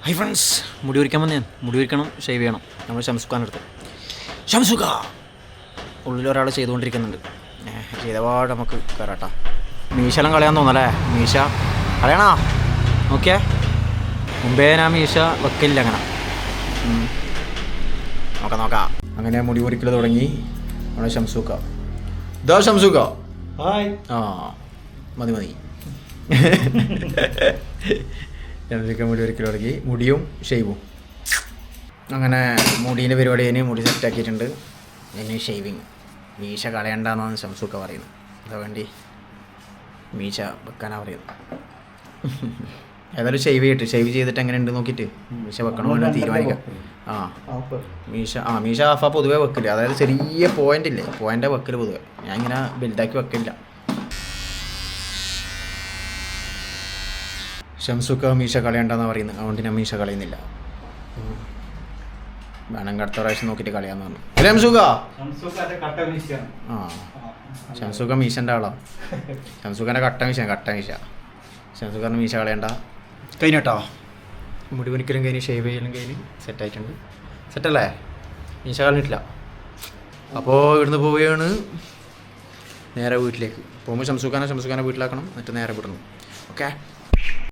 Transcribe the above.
Hi friends, മുടി ഒരിക്കാൻ വന്നേ. മുടി ഒരിക്കണം, ഷേവ് ചെയ്യണം. നമ്മൾ ഷംസുഖാനടുത്ത്. ഷംസുഖ ഉള്ളിലൊരാൾ ചെയ്തുകൊണ്ടിരിക്കുന്നുണ്ട്. ചെയ്തപാട് നമുക്ക് കയറാട്ടാ. മീശെല്ലാം കളയാൻ തോന്നല്ലേ? മീശ കളയണോ? ഓക്കെ. മുമ്പേ ഞാൻ മീശ വെക്കില്ല അങ്ങനെ. നോക്കാം. അങ്ങനെ മുടി ഒരിക്കൽ തുടങ്ങി നമ്മളെ ഷംസുഖ. ഇതാ ഷംസുഖ. ആ മതി ഞങ്ങൾക്ക് മുടി ഒരിക്കൽ തുടങ്ങി. മുടിയും ഷെയ്വും. അങ്ങനെ മുടീൻ്റെ പരിപാടി കഴിഞ്ഞ് മുടി സെറ്റാക്കിയിട്ടുണ്ട്. ഇനി ഷെയ്വിങ്. മീശ കളയണ്ടെന്നാണ് ഷംസുഖ പറയുന്നത്. അതാ വേണ്ടി മീശ വെക്കാനാണ് പറയുന്നത്. ഏതായാലും ഷെയ്വ് ചെയ്തിട്ട് എങ്ങനെ ഉണ്ട് നോക്കിയിട്ട് മീശ വെക്കണോ വേണ്ടോ തീരുമാനിക്കാം. മീശ ഹാഫാ പൊതുവേ വെക്കില്ല. അതായത് ചെറിയ പോയിന്റ് ഇല്ലേ, പോയിൻ്റെ വെക്കൽ പൊതുവെ. ഞാൻ ഇങ്ങനെ വലുതാക്കി വെക്കില്ല. ഷംസുഖ മീശ കളയണ്ടെന്നാണ് പറയുന്നത്. അതുകൊണ്ട് ഞാൻ മീശ കളയുന്നില്ല. വേണമെങ്കിൽ അടുത്ത പ്രാവശ്യം നോക്കിയിട്ട് കളയാന്ന് പറഞ്ഞു. ഷംസുഖ മീശൻ്റെ ആളാണ്. ഷംസുഖൻ്റെ കട്ട മീശ. ഷംസുഖറിന് മീശ കളയണ്ട. കഴിഞ്ഞട്ടോ. മുടി പൊരിക്കലും കഴിഞ്ഞ് ഷേവ് ചെയ്യലും കഴിഞ്ഞ് സെറ്റായിട്ടുണ്ട്. സെറ്റല്ലേ? മീശ കളഞ്ഞിട്ടില്ല. അപ്പോൾ ഇവിടുന്ന് പോവുകയാണ് നേരെ വീട്ടിലേക്ക്. പോകുമ്പോൾ ഷംസുഖാനെ വീട്ടിലാക്കണം. എന്നിട്ട് നേരെ വിടണം. ഓക്കെ.